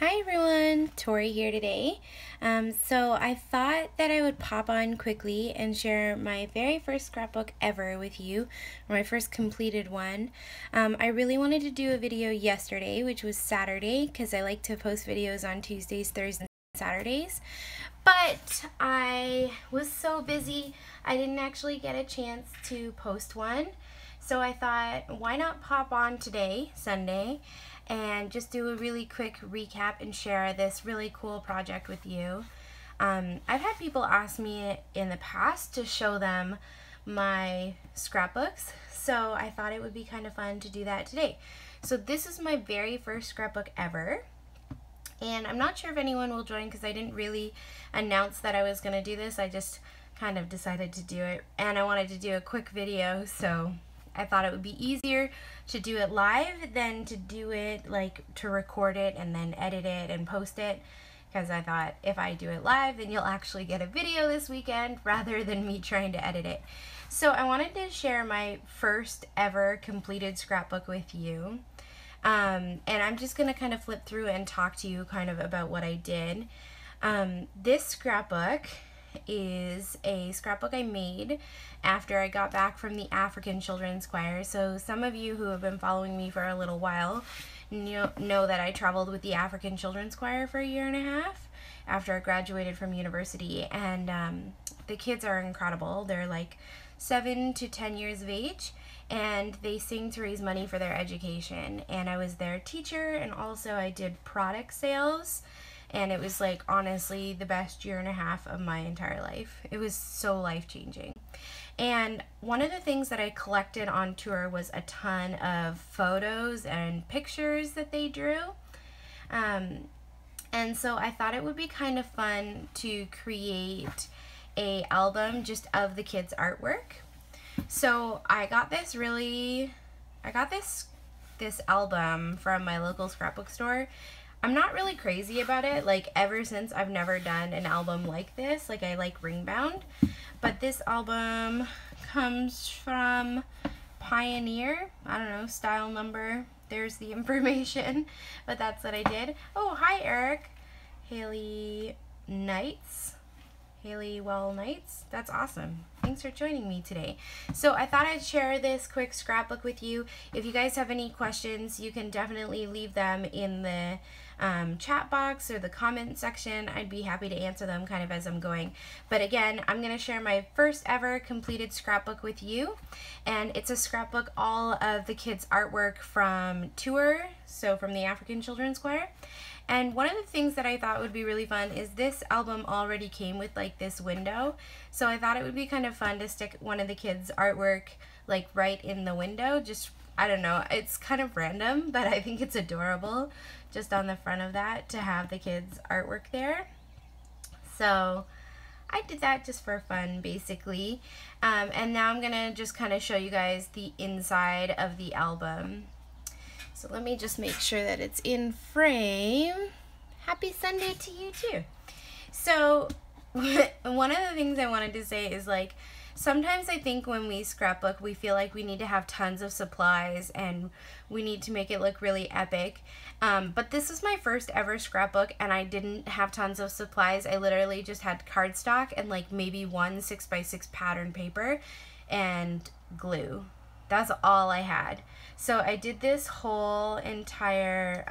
Hi everyone, Tori here today. So I thought that I would pop on quickly and share my very first scrapbook ever with you, or my first completed one. I really wanted to do a video yesterday, which was Saturday, because I like to post videos on Tuesdays, Thursdays, and Saturdays. But I was so busy, I didn't actually get a chance to post one. So I thought, why not pop on today, Sunday, and just do a really quick recap and share this really cool project with you. I've had people ask me in the past to show them my scrapbooks, so I thought it would be kind of fun to do that today. So this is my very first scrapbook ever, and I'm not sure if anyone will join because I didn't really announce that I was going to do this. I just kind of decided to do it, and I wanted to do a quick video, so I thought it would be easier to do it live than to do it, like, to record it and then edit it and post it, because I thought if I do it live then you'll actually get a video this weekend rather than me trying to edit it. So I wanted to share my first ever completed scrapbook with you, and I'm just going to kind of flip through and talk to you kind of about what I did. This scrapbook is a scrapbook I made after I got back from the African Children's Choir. So some of you who have been following me for a little while know that I traveled with the African Children's Choir for a year and a half after I graduated from university, and the kids are incredible. They're like 7 to 10 years of age, and they sing to raise money for their education, and I was their teacher, and also I did product sales. And it was, like, honestly the best year and a half of my entire life. It was so life-changing. And one of the things that I collected on tour was a ton of photos and pictures that they drew. And so I thought it would be kind of fun to create an album just of the kids' artwork. So I got this album from my local scrapbook store. I'm not really crazy about it. Like, ever since, I've never done an album like this. Like, I like ring bound. But this album comes from Pioneer. I don't know, style number. There's the information. But that's what I did. Oh, hi, Eric. Haley Well Knights. That's awesome. Thanks for joining me today. So I thought I'd share this quick scrapbook with you. If you guys have any questions, you can definitely leave them in the chat box or the comment section. I'd be happy to answer them kind of as I'm going. But again, I'm going to share my first ever completed scrapbook with you. And it's a scrapbook, all of the kids' artwork from tour, so from the African Children's Choir. And one of the things that I thought would be really fun is this album already came with, like, this window. So I thought it would be kind of fun to stick one of the kids' artwork, like, right in the window. Just, I don't know, it's kind of random, but I think it's adorable just on the front of that to have the kids' artwork there. So I did that just for fun, basically. And now I'm gonna just kind of show you guys the inside of the album. So let me just make sure that it's in frame. Happy Sunday to you too. So one of the things I wanted to say is, like, sometimes I think when we scrapbook, we feel like we need to have tons of supplies and we need to make it look really epic. But this is my first ever scrapbook, and I didn't have tons of supplies. I literally just had cardstock and, like, maybe one 6x6 pattern paper and glue. That's all I had. So I did this whole entire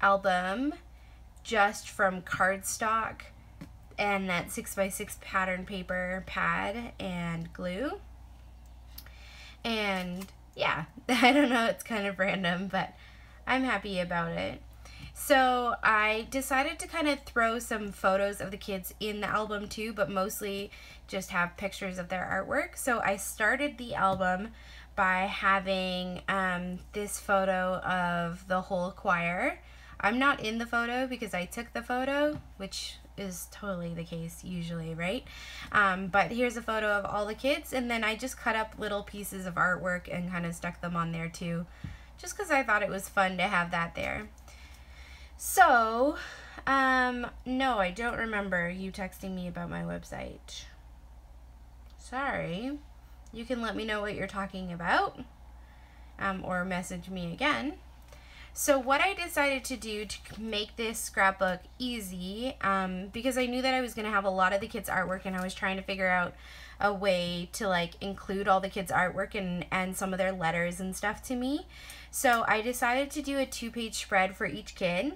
album just from cardstock and that 6x6 pattern paper pad and glue. And yeah, I don't know, it's kind of random, but I'm happy about it. So I decided to kind of throw some photos of the kids in the album too, but mostly just have pictures of their artwork. So I started the album by having this photo of the whole choir. I'm not in the photo because I took the photo, which is totally the case usually, right? But here's a photo of all the kids, and then I just cut up little pieces of artwork and kind of stuck them on there too, just because I thought it was fun to have that there. So, no, I don't remember you texting me about my website. Sorry. You can let me know what you're talking about, or message me again. So what I decided to do to make this scrapbook easy, because I knew that I was going to have a lot of the kids' artwork, and I was trying to figure out a way to like include all the kids' artwork and some of their letters and stuff to me. So I decided to do a 2-page spread for each kid,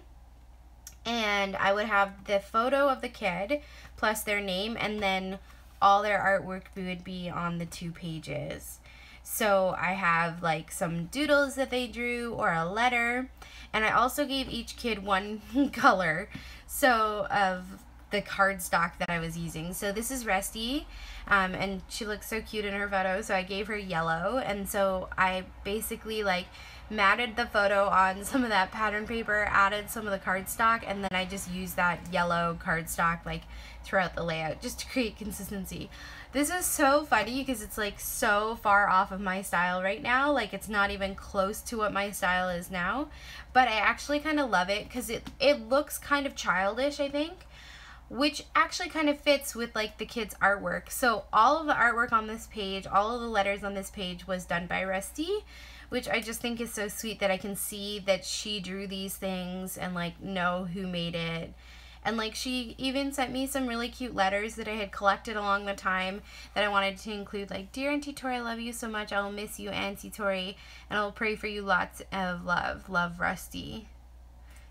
and I would have the photo of the kid plus their name, and then all their artwork would be on the 2 pages. So I have like some doodles that they drew or a letter, and I also gave each kid one color so of the cardstock that I was using. So this is Rusty, and she looks so cute in her photo, so I gave her yellow, and so I basically like matted the photo on some of that pattern paper, added some of the cardstock, and then I just used that yellow cardstock like throughout the layout just to create consistency. This is so funny because it's like so far off of my style right now. Like it's not even close to what my style is now, but I actually kind of love it because it looks kind of childish, I think, which actually kind of fits with like the kids' artwork. So all of the artwork on this page, all of the letters on this page was done by Rusty, which I just think is so sweet that I can see that she drew these things and like know who made it. And like she even sent me some really cute letters that I had collected along the time that I wanted to include, like, "Dear Auntie Tori, I love you so much. I will miss you, Auntie Tori, and I will pray for you lots of love. Love, Rusty."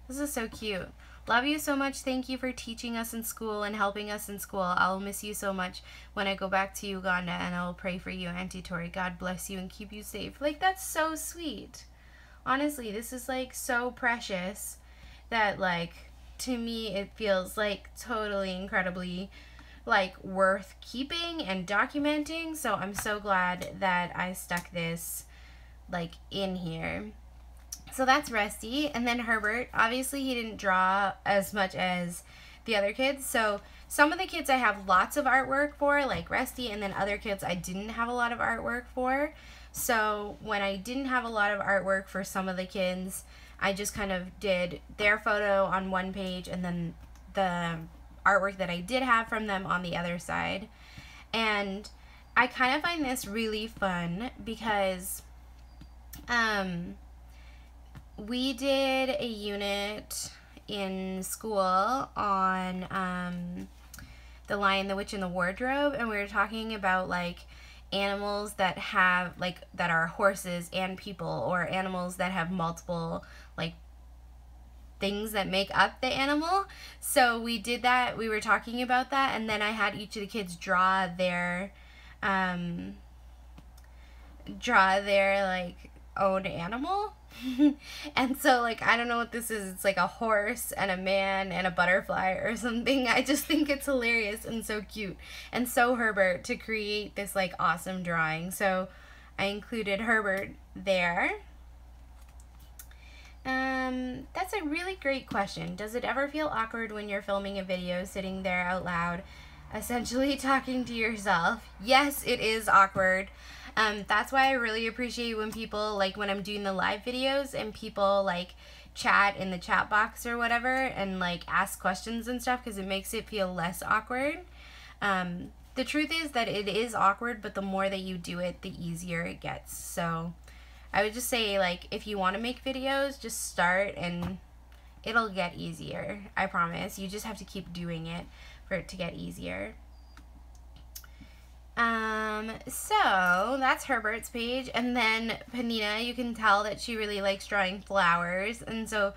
This is so cute. "Love you so much. Thank you for teaching us in school and helping us in school. I will miss you so much when I go back to Uganda, and I will pray for you, Auntie Tori. God bless you and keep you safe." Like, that's so sweet. Honestly, this is like so precious that like to me it feels like totally incredibly like worth keeping and documenting. So I'm so glad that I stuck this like in here. So that's Rusty. And then Herbert, obviously he didn't draw as much as the other kids, so some of the kids I have lots of artwork for, like Rusty, and then other kids I didn't have a lot of artwork for. So when I didn't have a lot of artwork for some of the kids, I just kind of did their photo on one page and then the artwork that I did have from them on the other side. And I kind of find this really fun because we did a unit in school on The Lion, the Witch, and the Wardrobe, and we were talking about like animals that have like that are horses and people, or animals that have multiple like things that make up the animal. So we did that, we were talking about that, and then I had each of the kids draw their like own animal. And so like I don't know what this is, it's like a horse and a man and a butterfly or something. I just think it's hilarious and so cute and so Herbert to create this like awesome drawing. So I included Herbert there. That's a really great question. Does it ever feel awkward when you're filming a video sitting there out loud essentially talking to yourself? Yes, it is awkward. That's why I really appreciate when people, like when I'm doing the live videos and people like chat in the chat box or whatever and like ask questions and stuff, because it makes it feel less awkward. The truth is that it is awkward, but the more that you do it, the easier it gets. So I would just say, like, if you want to make videos, just start and it'll get easier. I promise. You just have to keep doing it for it to get easier. So that's Herbert's page, and then Panina, you can tell that she really likes drawing flowers, and so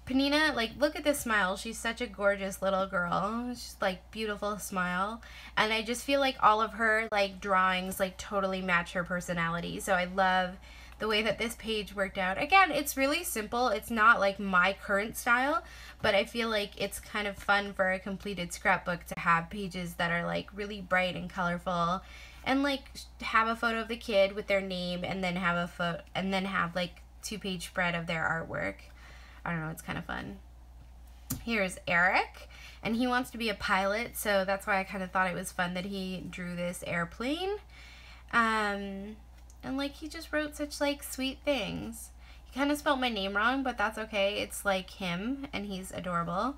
Panina, like, look at this smile. She's such a gorgeous little girl. She's like beautiful smile, and I just feel like all of her like drawings like totally match her personality. So I love the way that this page worked out. Again, it's really simple. It's not like my current style, but I feel like it's kind of fun for a completed scrapbook to have pages that are like really bright and colorful, and like have a photo of the kid with their name, and then have a photo, and then have like 2-page spread of their artwork. I don't know, it's kind of fun. Here's Eric, and he wants to be a pilot, so that's why I kind of thought it was fun that he drew this airplane. And like he just wrote such like sweet things. He kind of spelled my name wrong, but that's okay. It's like him, and he's adorable.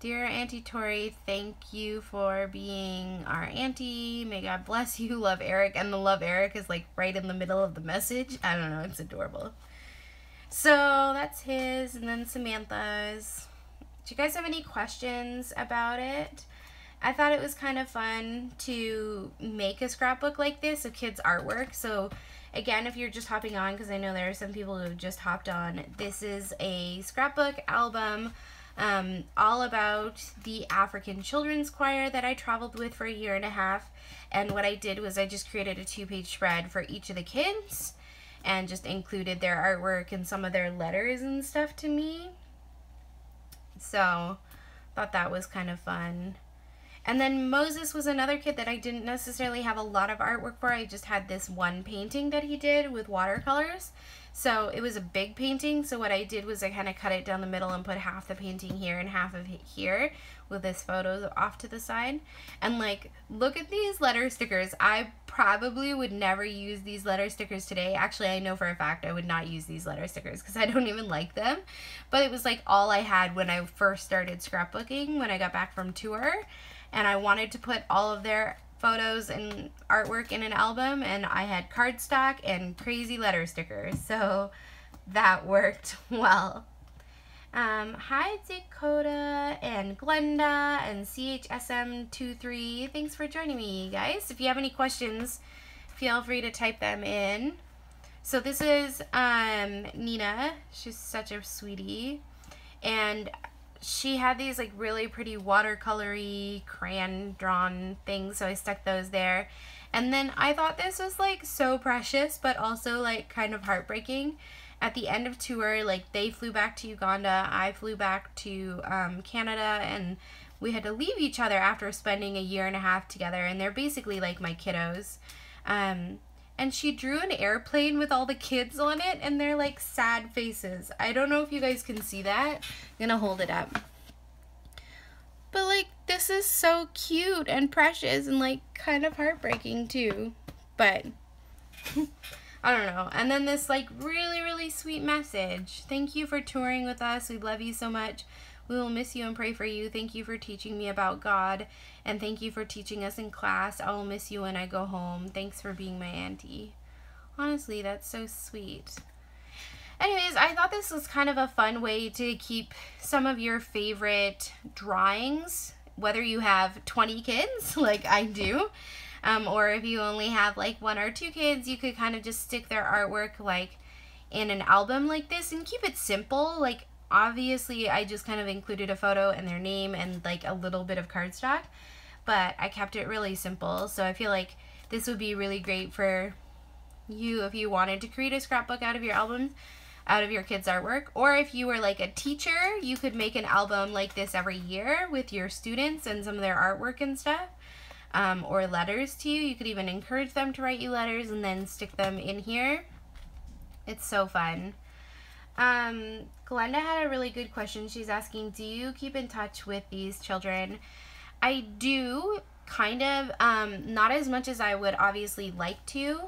"Dear Auntie Tori, thank you for being our auntie. May God bless you. Love, Eric." And the "love, Eric" is like right in the middle of the message. I don't know, it's adorable. So that's his, and then Samantha's. Do you guys have any questions about it? I thought it was kind of fun to make a scrapbook like this of kids' artwork. So again, if you're just hopping on, because I know there are some people who have just hopped on, this is a scrapbook album all about the African Children's Choir that I traveled with for a year and a half. And what I did was I just created a 2-page spread for each of the kids and just included their artwork and some of their letters and stuff to me. So thought that was kind of fun. And then Moses was another kid that I didn't necessarily have a lot of artwork for. I just had this one painting that he did with watercolors. So it was a big painting. So what I did was I kind of cut it down the middle and put half the painting here and half of it here with this photo off to the side. And like, look at these letter stickers. I probably would never use these letter stickers today. Actually, I know for a fact I would not use these letter stickers because I don't even like them. But it was like all I had when I first started scrapbooking when I got back from tour. And I wanted to put all of their photos and artwork in an album, and I had cardstock and crazy letter stickers, so that worked well. Hi Dakota and Glenda and CHSM23. Thanks for joining me, guys. If you have any questions, feel free to type them in. So this is Nina. She's such a sweetie, and she had these like really pretty watercolory crayon drawn things, so I stuck those there. And then I thought this was like so precious but also like kind of heartbreaking. At the end of tour, like they flew back to Uganda, I flew back to Canada, and we had to leave each other after spending a year and a half together, and they're basically like my kiddos. And she drew an airplane with all the kids on it, and they're like sad faces. I don't know if you guys can see that. I'm gonna hold it up. But like, this is so cute and precious and like kind of heartbreaking too. But I don't know. And then this like really, really sweet message. Thank you for touring with us. We love you so much. We will miss you and pray for you. Thank you for teaching me about God. And thank you for teaching us in class. I will miss you when I go home. Thanks for being my auntie. Honestly, that's so sweet. Anyways, I thought this was kind of a fun way to keep some of your favorite drawings, whether you have 20 kids like I do, or if you only have like 1 or 2 kids, you could kind of just stick their artwork like in an album like this and keep it simple. Like, obviously, I just kind of included a photo and their name and like a little bit of cardstock, but I kept it really simple. So I feel like this would be really great for you if you wanted to create a scrapbook out of your album, out of your kids' artwork. Or if you were like a teacher, you could make an album like this every year with your students and some of their artwork and stuff, or letters to you. You could even encourage them to write you letters and then stick them in here. It's so fun. Glenda had a really good question. She's asking, do you keep in touch with these children? I do, kind of, not as much as I would obviously like to,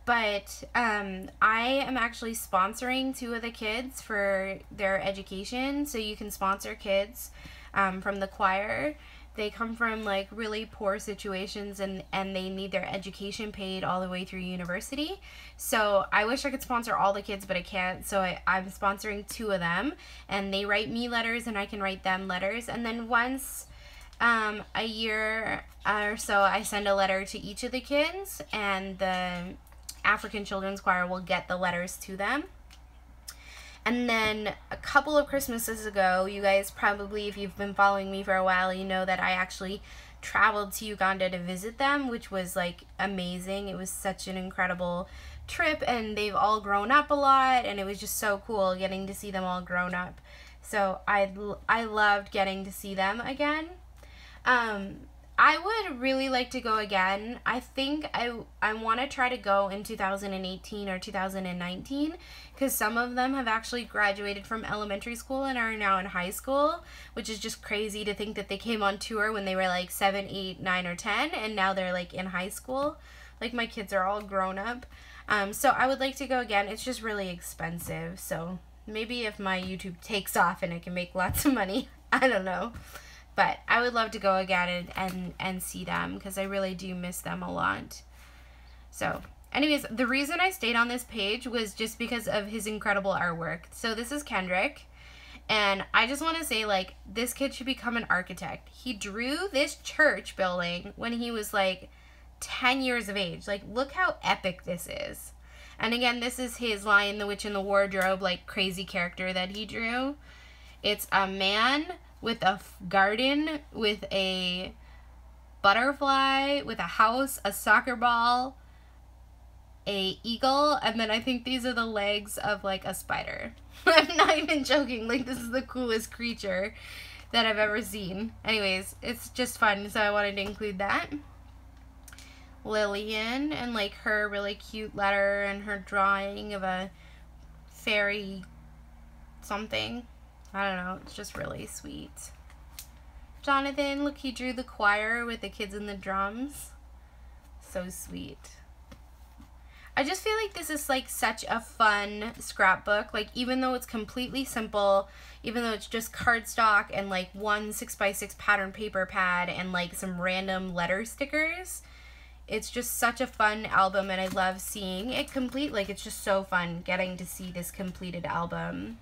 but I am actually sponsoring 2 of the kids for their education. So you can sponsor kids from the choir. They come from like really poor situations, and they need their education paid all the way through university. So I wish I could sponsor all the kids, but I can't. So I'm sponsoring 2 of them, and they write me letters and I can write them letters. And then once a year or so, I send a letter to each of the kids, and the African Children's Choir will get the letters to them. And then a couple of Christmases ago, you guys probably, if you've been following me for a while, you know that I actually traveled to Uganda to visit them, which was like amazing. It was such an incredible trip, and they've all grown up a lot, and it was just so cool getting to see them all grown up. So I loved getting to see them again. I would really like to go again. I think I want to try to go in 2018 or 2019, because some of them have actually graduated from elementary school and are now in high school, which is just crazy to think that they came on tour when they were like 7, 8, 9, or 10, and now they're like in high school. Like, my kids are all grown up. So I would like to go again. It's just really expensive. So maybe if my YouTube takes off and I can make lots of money, I don't know. But I would love to go again and see them, because I really do miss them a lot. So Anyways, the reason I stayed on this page was just because of his incredible artwork. So this is Kendrick. And I just want to say, like, this kid should become an architect. He drew this church building when he was, like, 10 years of age. Like, look how epic this is. And again, this is his Lion, the Witch, and the Wardrobe, like, crazy character that he drew. It's a man with a garden, with a butterfly, with a house, a soccer ball, a eagle, and then I think these are the legs of, like, a spider. I'm not even joking. Like, this is the coolest creature that I've ever seen. Anyways, it's just fun, so I wanted to include that. Lillian, and, like, her really cute letter and her drawing of a fairy something. I don't know. It's just really sweet. Jonathan, look, he drew the choir with the kids and the drums. So sweet. I just feel like this is, like, such a fun scrapbook. Like, even though it's completely simple, even though it's just cardstock and, like, one 6x6 pattern paper pad and, like, some random letter stickers, it's just such a fun album, and I love seeing it complete. Like, it's just so fun getting to see this completed album.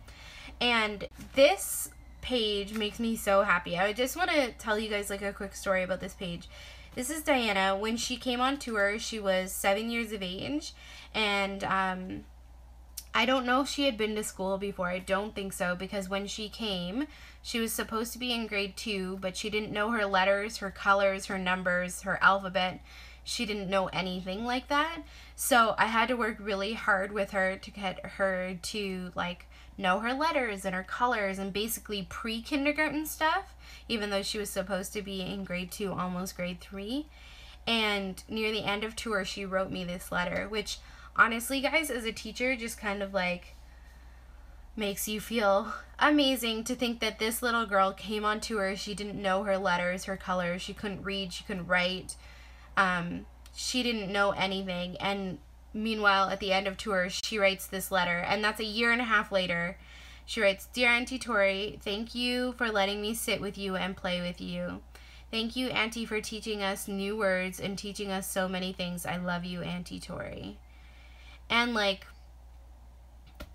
And this page makes me so happy. I just want to tell you guys, like, a quick story about this page. This is Diana. When she came on tour, she was 7 years of age, and I don't know if she had been to school before. I don't think so, because when she came, she was supposed to be in grade 2, but she didn't know her letters, her colors, her numbers, her alphabet. She didn't know anything like that. So I had to work really hard with her to get her to, like, know her letters and her colors and basically pre-kindergarten stuff, even though she was supposed to be in grade 2, almost grade 3. And near the end of tour, she wrote me this letter, which honestly, guys, as a teacher, just kind of, like, makes you feel amazing to think that this little girl came on tour. She didn't know her letters, her colors. She couldn't read. She couldn't write. She didn't know anything. And meanwhile, at the end of tour, she writes this letter, and that's a year and a half later. She writes, "Dear Auntie Tori, thank you for letting me sit with you and play with you. Thank you, Auntie, for teaching us new words and teaching us so many things. I love you, Auntie Tori." And, like,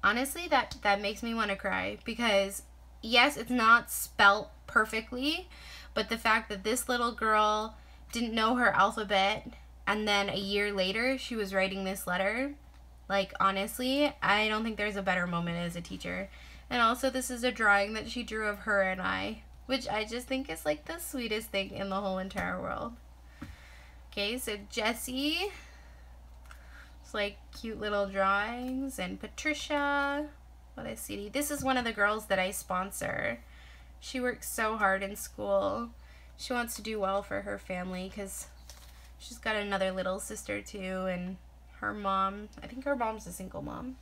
honestly, that makes me want to cry, because yes, it's not spelt perfectly, but the fact that this little girl didn't know her alphabet, and then a year later she was writing this letter, like, honestly, I don't think there's a better moment as a teacher. And also, this is a drawing that she drew of her and I, which I just think is, like, the sweetest thing in the whole entire world. Okay, so Jessie, it's, like, cute little drawings. And Patricia, what a sweetie. This is one of the girls that I sponsor. She works so hard in school. She wants to do well for her family, because she's got another little sister too, and her mom, I think her mom's a single mom.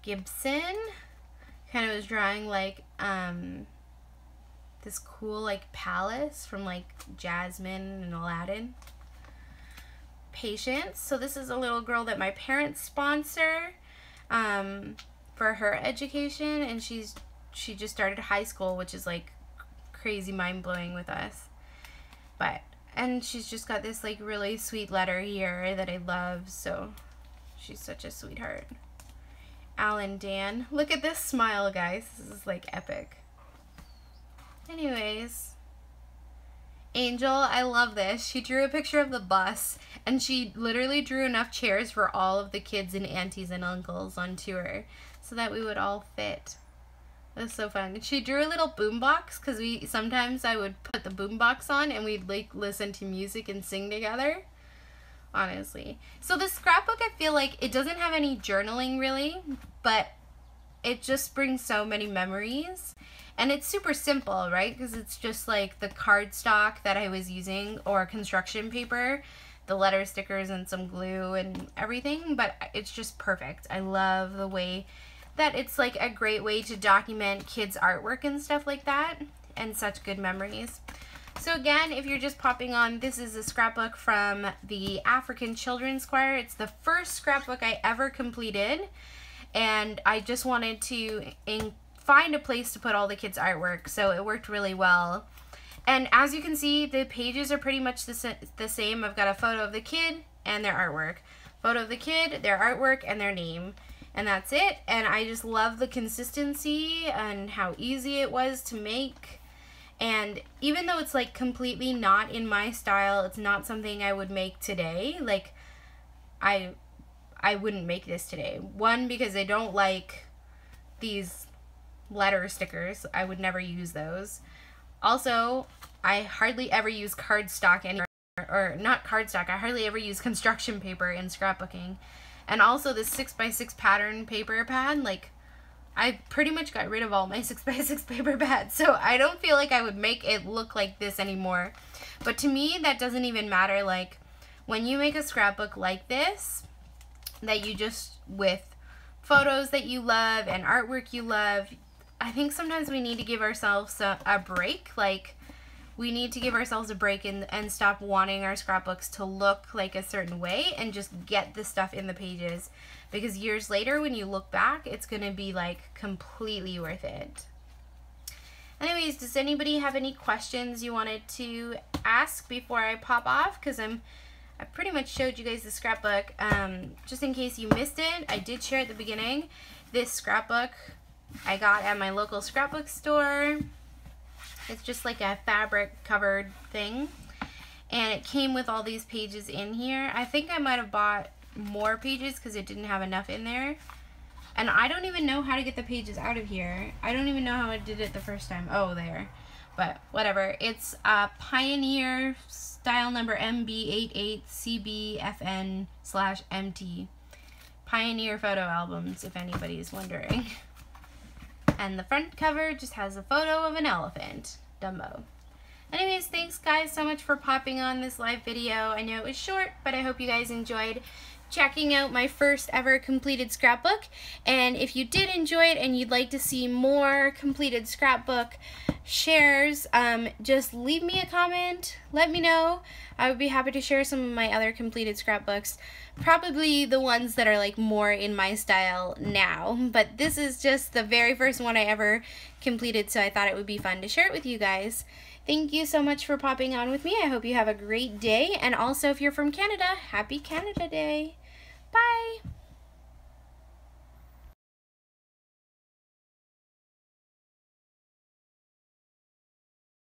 Gibson kind of was drawing, like, this cool, like, palace from, like, Jasmine and Aladdin. Patience, so this is a little girl that my parents sponsor for her education, and she just started high school, which is, like, crazy mind-blowing with us. And she's just got this, like, really sweet letter here that I love, so she's such a sweetheart. Alan Dan. Look at this smile, guys. This is, like, epic. Anyways. Angel, I love this. She drew a picture of the bus, and she literally drew enough chairs for all of the kids and aunties and uncles on tour so that we would all fit. It was so fun. She drew a little boombox, because sometimes I would put the boombox on and we'd, like, listen to music and sing together. Honestly. So the scrapbook, I feel like it doesn't have any journaling really, but it just brings so many memories. And it's super simple, right? Because it's just, like, the cardstock that I was using, or construction paper, the letter stickers and some glue and everything, but it's just perfect. I love the way that it's, like, a great way to document kids' artwork and stuff like that, and such good memories. So again, if you're just popping on, this is a scrapbook from the African Children's Choir. It's the first scrapbook I ever completed, and I just wanted to find a place to put all the kids' artwork, so it worked really well. And as you can see, the pages are pretty much the same. I've got a photo of the kid and their artwork. Photo of the kid, their artwork, and their name. And that's it. And I just love the consistency and how easy it was to make. And even though it's like completely not in my style, it's not something I would make today. Like, I wouldn't make this today. One, because I don't like these letter stickers. I would never use those. Also, I hardly ever use cardstock anymore, or not cardstock, I hardly ever use construction paper in scrapbooking. And also this 6x6 pattern paper pad, like, I pretty much got rid of all my 6x6 paper pads, so I don't feel like I would make it look like this anymore. But to me, that doesn't even matter. Like, when you make a scrapbook like this, that you just, with photos that you love and artwork you love, I think sometimes we need to give ourselves a break. Like, we need to give ourselves a break and stop wanting our scrapbooks to look like a certain way and just get the stuff in the pages. Because years later, when you look back, it's going to be like completely worth it. Anyways, does anybody have any questions you wanted to ask before I pop off? Because I pretty much showed you guys the scrapbook. Just in case you missed it, I did share at the beginning. This scrapbook I got at my local scrapbook store. It's just like a fabric covered thing. And it came with all these pages in here. I think I might have bought more pages because it didn't have enough in there. And I don't even know how to get the pages out of here. I don't even know how I did it the first time. Oh, there. But whatever. It's Pioneer style number MB88CBFN/MT. Pioneer photo albums, if anybody is wondering. And the front cover just has a photo of an elephant. Dumbo. Anyways, thanks guys so much for popping on this live video. I know it was short, but I hope you guys enjoyed checking out my first ever completed scrapbook. And if you did enjoy it and you'd like to see more completed scrapbook shares, just leave me a comment, let me know. I would be happy to share some of my other completed scrapbooks, probably the ones that are like more in my style now, but this is just the very first one I ever completed, so I thought it would be fun to share it with you guys. Thank you so much for popping on with me. I hope you have a great day, and also if you're from Canada, happy Canada Day. Bye!